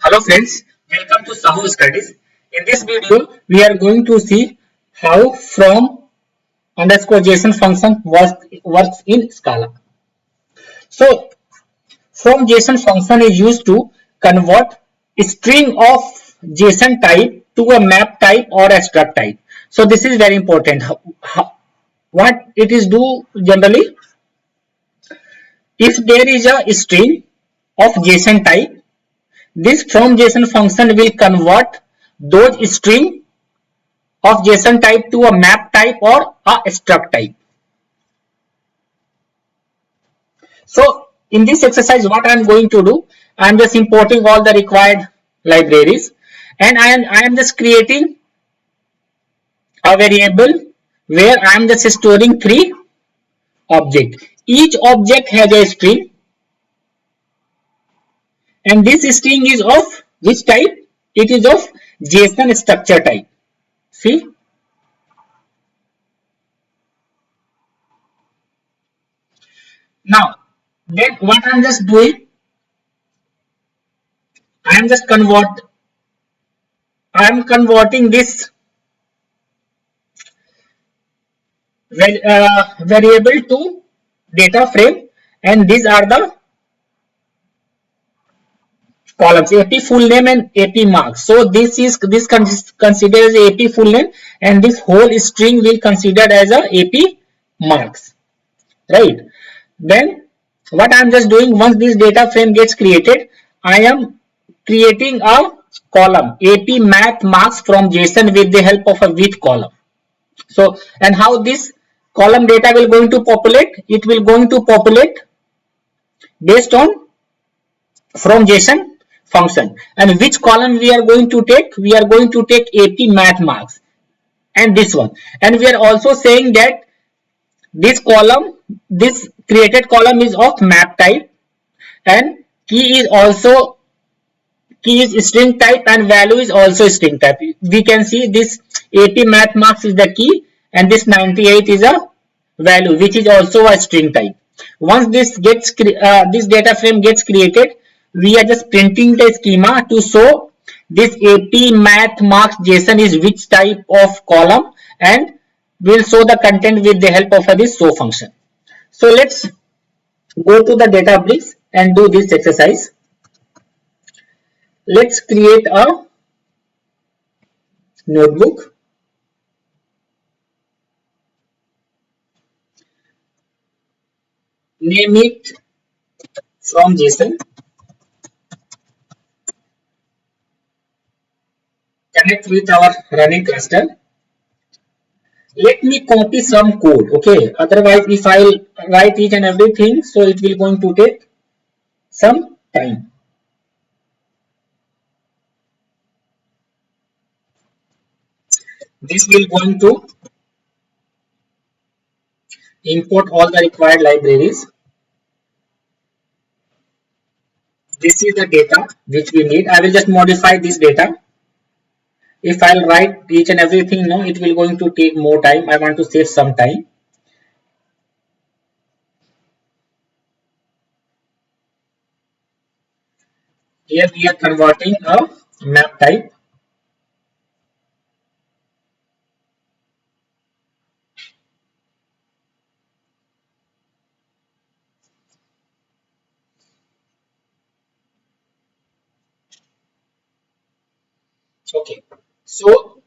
Hello friends, welcome to Sahu Studies. In this video, we are going to see how from underscore JSON function works in Scala. So, from JSON function is used to convert a string of JSON type to a map type or a struct type. So, this is very important. What it is do generally, if there is a string of JSON type, this from JSON function will convert those string of JSON type to a map type or a struct type. So in this exercise, what I am going to do, I am just importing all the required libraries, and I am just creating a variable where I am just storing three objects. Each object has a string, and this string is of which type? It is of JSON structure type. See, now then what I am just doing, I am just I am converting this variable to data frame, and these are the columns AP full name and AP marks. So this considered as AP full name, and this whole string will considered as a AP marks, right? Then what I am just doing, once this data frame gets created, I am creating a column AP math marks from JSON with the help of a with column. So, and how this column data will going to populate? It will going to populate based on from JSON function. And which column we are going to take? We are going to take AP math marks and this one. And we are also saying that this column, this created column is of map type, and key is string type, and value is also string type. We can see this AP math marks is the key, and this 98 is a value which is also a string type. Once this this data frame gets created, we are just printing the schema to show this AP math marks JSON is which type of column, and we'll show the content with the help of this show function. So let's go to the Databricks and do this exercise. Let's create a notebook. Name it from JSON. Connect with our running cluster. Let me copy some code, okay? Otherwise, if I'll write each and everything, so it will going to take some time. This will going to import all the required libraries. This is the data which we need. I will just modify this data. If I'll write each and everything, no, it will going to take more time. I want to save some time. Here we are converting a map type. Okay, so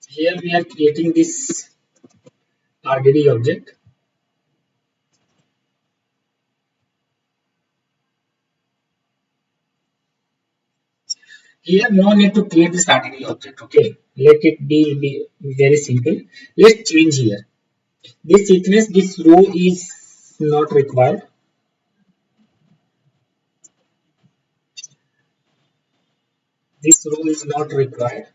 here we are creating this RDD object. Here no need to create this RDD object, okay? Let it be very simple. Let's change here. This sequence, this row is not required. This row is not required.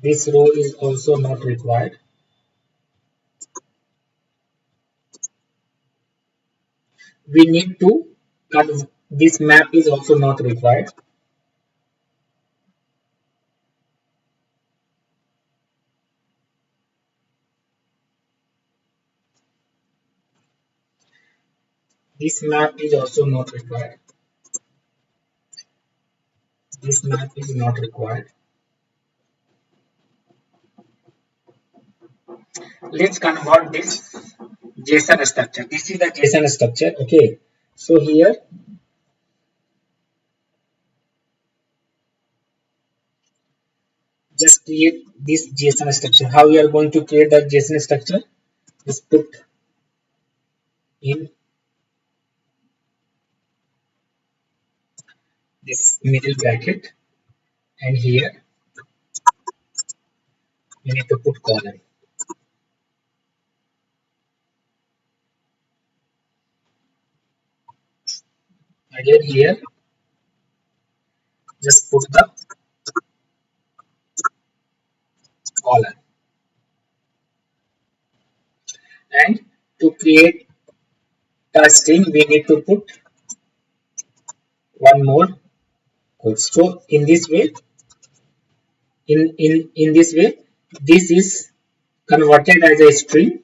This row is also not required. We need to cut this map is also not required. This map is also not required. This map is not required. Let's convert this JSON structure. This is the JSON structure. Okay. So here just create this JSON structure. How we are going to create the JSON structure? Just put in this middle bracket, and here we need to put column. Again here just put the column, and to create the string we need to put one more code. So in this way, in this way, this is converted as a string.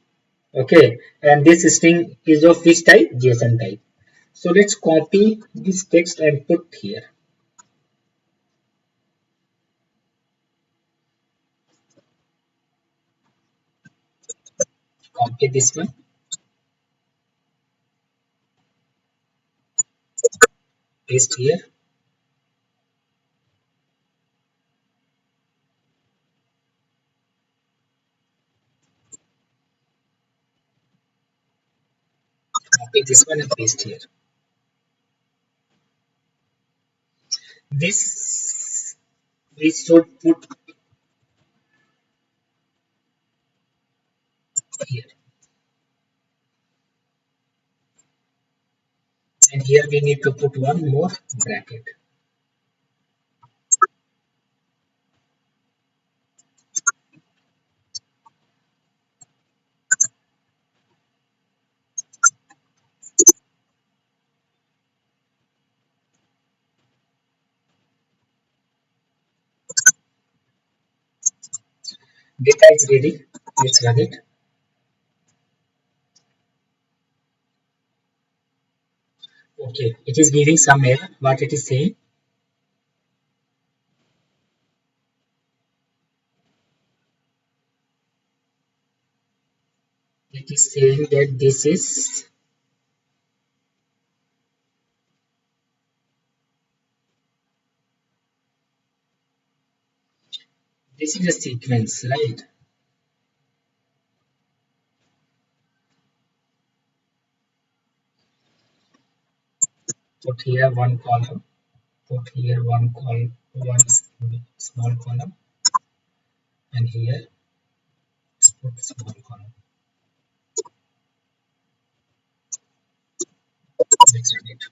Okay, and this string is of which type? JSON type. So let's copy this text and put here. Copy this one, paste here. Copy this one and paste here. This we should put here, and here we need to put one more bracket. Data is ready. Let's run it. Okay, it is giving some error. What it is saying? It is saying that this is a sequence, right? Put here one column. Put here one column, one small column, and here put small column. Let's run it.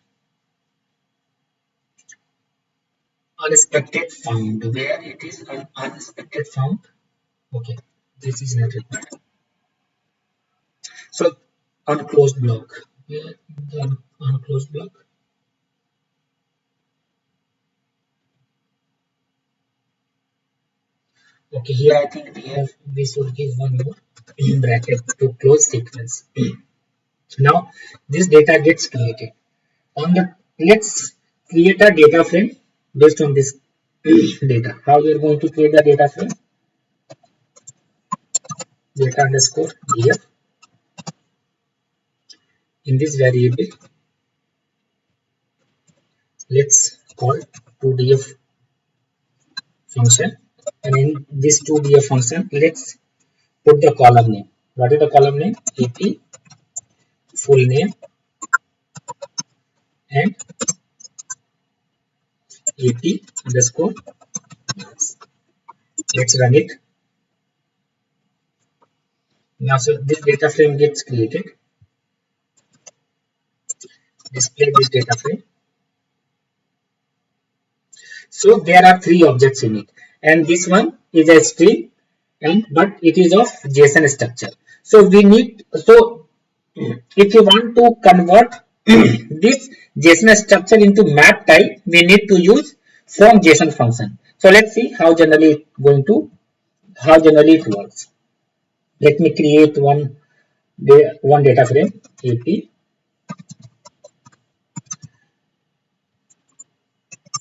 Unexpected found. Where it is an unexpected found? Okay, this is not required. So unclosed block. Where the unclosed block? Okay, here I think we should give one more bracket to close sequence. Now this data gets created. Let's create a data frame based on this data. How we are going to create the data frame? Data underscore df. In this variable, let's call 2df function, and in this 2df function, let's put the column name. What is the column name? AP full name and AP underscore marks. Let's run it. Now, so this data frame gets created. Display this data frame. So there are three objects in it, and this one is a string, but it is of JSON structure. So we need, so if you want to convert this JSON structure into map type, we need to use from JSON function. So let's see how generally it works. Let me create one data frame AP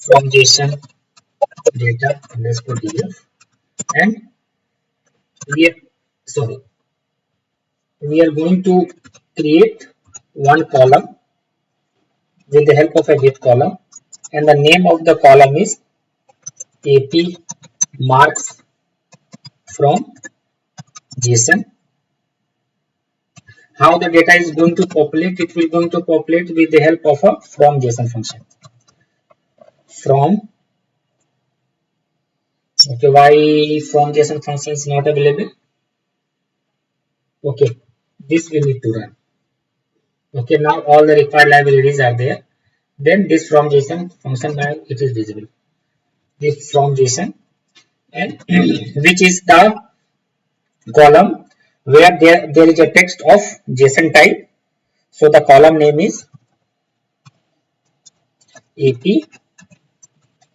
from JSON data underscore df, and we are sorry we are going to create one column with the help of a with column, and the name of the column is AP marks from JSON. How the data is going to populate? It will going to populate with the help of a from JSON function. From, okay, why from JSON function is not available? Okay, this we need to run. Okay, now all the required libraries are there. Then this from JSON function, now it is visible. This from JSON, and which is the column where there is a text of JSON type. So the column name is AP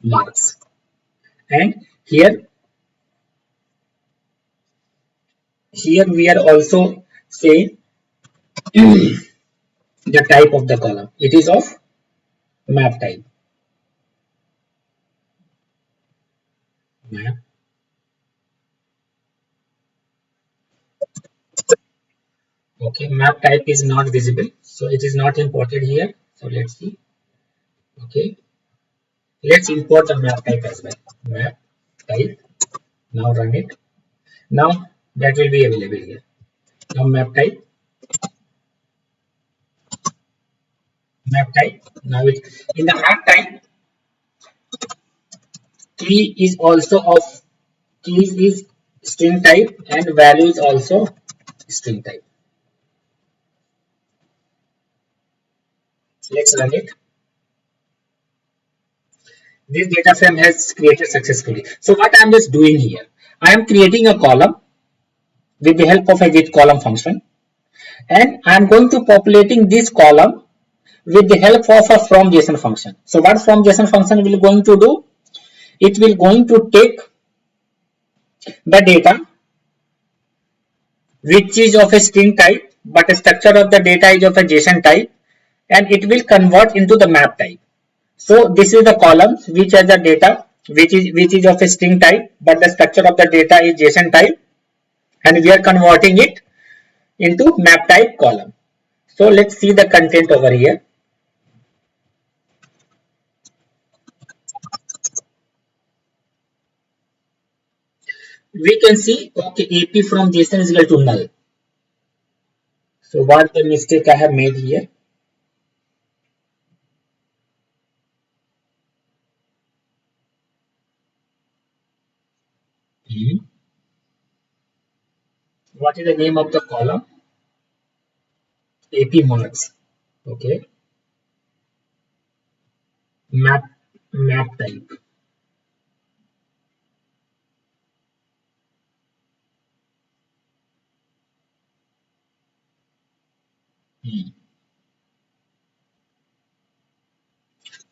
marks, and here we are also saying the type of the column. It is of map type. Map. Okay, map type is not visible, so it is not imported here. So let's see. Okay, let's import the map type as well. Map type. Now run it. Now that will be available here. Now map type. Map type. Now it in the map type, key is also of keys is string type and value is also string type. Let's run it. This data frame has created successfully. So what I am just doing here, I am creating a column with the help of a with column function, and I am going to populating this column with the help of a from JSON function. So what from JSON function will going to do? It will going to take the data which is of a string type, but the structure of the data is of a JSON type, and it will convert into the map type. So this is the column which has the data which is of a string type, but the structure of the data is JSON type, and we are converting it into map type column. So let's see the content over here. We can see, okay, AP from JSON is equal to null. So what the mistake I have made here? What is the name of the column? AP marks. Okay. Map type.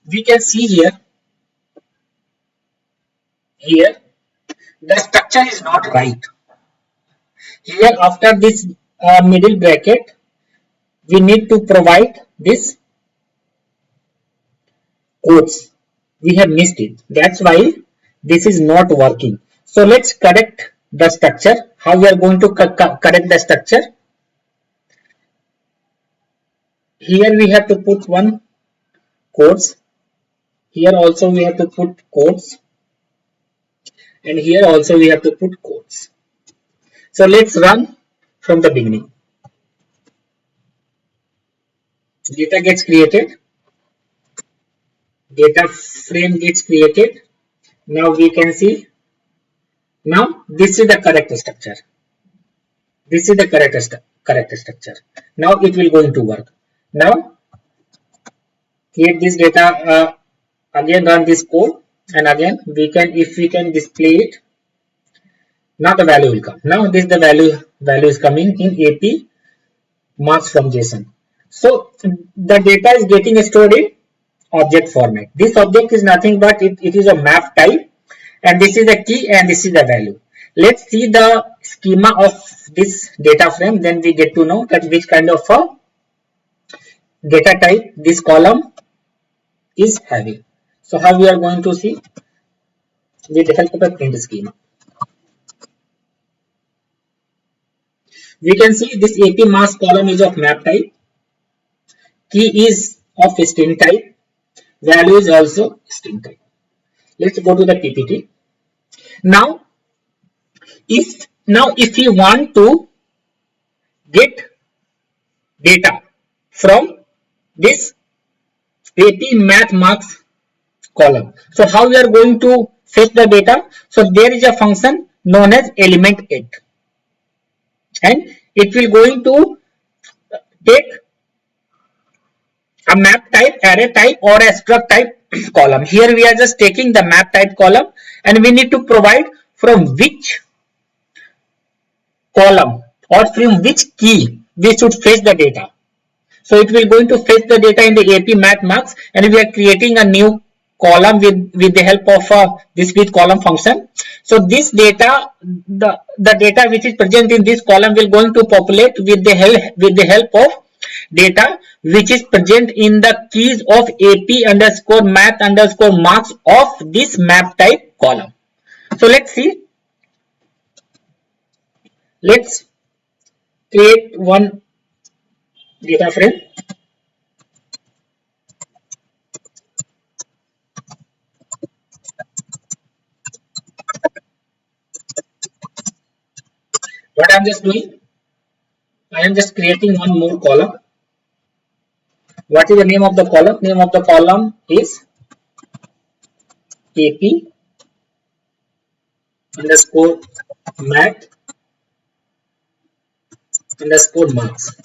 We can see here the structure is not right. Here after this middle bracket, we need to provide this quotes. We have missed it. That's why this is not working. So let's correct the structure. How we are going to correct the structure? Here we have to put one quotes. Here also we have to put quotes, and here also we have to put quotes. So let's run from the beginning. Data gets created. Data frame gets created. Now we can see. Now this is the correct structure. This is the correct structure. Now it will going to work. Now create this data. Again run this code, and again we can, if we can display it, now the value will come. Now this the value is coming in AP marks from JSON. So the data is getting stored in object format. This object is nothing but it is a map type, and this is the key and this is the value. Let's see the schema of this data frame, then we get to know that which kind of a data type this column is having. So how we are going to see? With the help of a print schema, we can see this AP marks column is of map type, key is of string type, value is also string type. Let's go to the PPT. Now if you want to get data from this AP math marks column, so how we are going to fetch the data? So there is a function known as element 8, and it will going to take a map type, array type, or a struct type column. Here we are just taking the map type column, and we need to provide from which column or from which key we should fetch the data. So it will going to fetch the data in the AP math marks, and we are creating a new column with the help of this with column function. So this data, the data which is present in this column will going to populate with the help of data which is present in the keys of AP underscore math underscore marks of this map type column. So let's see. Let's create one data frame. What I'm just doing, I am just creating one more column. What is the name of the column? Name of the column is AP underscore math underscore marks.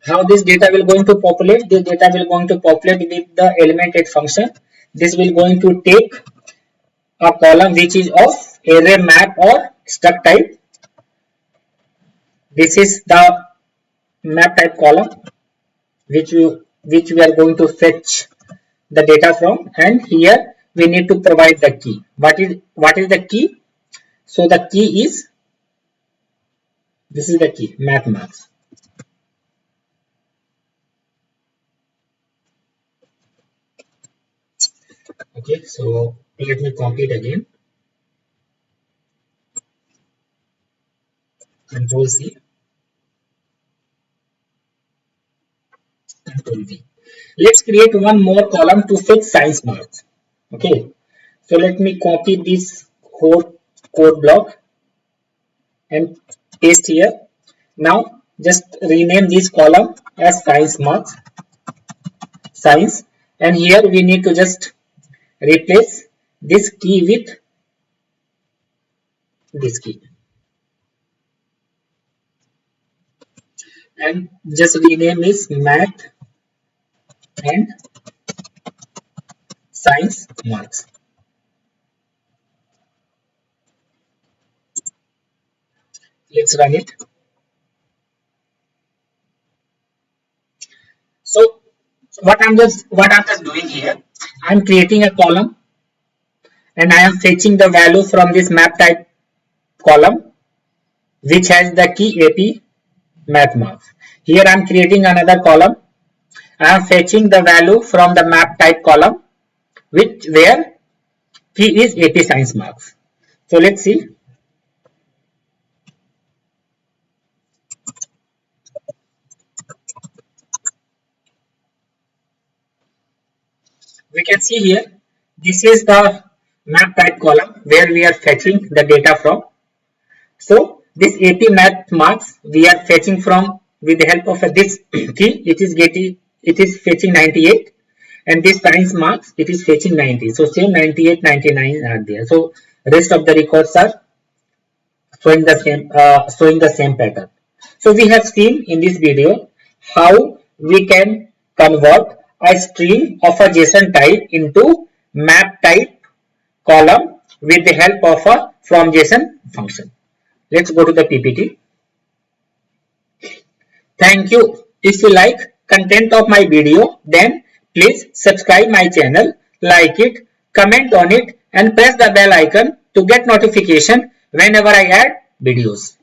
How this data will going to populate? This data will going to populate with the element 8 function. This will going to take a column which is of array, map, or struct type. This is the map type column which we are going to fetch the data from, and here we need to provide the key. What is the key? So the key is, this is the key, math marks. Okay, so let me copy it again. Control C, Control V. Let's create one more column to fetch science marks. Okay, so let me copy this whole code block and paste here. Now just rename this column as science marks, science, and here we need to just replace this key with this key, and just rename is math and science marks. Let's run it. So what I'm just doing here, I'm creating a column and I am fetching the value from this map type column which has the key AP math marks. Here I am creating another column. I am fetching the value from the map type column where key is AP science marks. So let's see. We can see here, this is the map type column where we are fetching the data from. So this AP math marks we are fetching from with the help of this key. It is fetching 98, and this science marks it is fetching 90. So same 98, 99 are there. So rest of the records are showing the same pattern. So we have seen in this video how we can convert a string of a JSON type into map type column with the help of a from JSON function. Let's go to the PPT. Thank you. If you like content of my video, then please subscribe my channel, like it, comment on it, and press the bell icon to get notification whenever I add videos.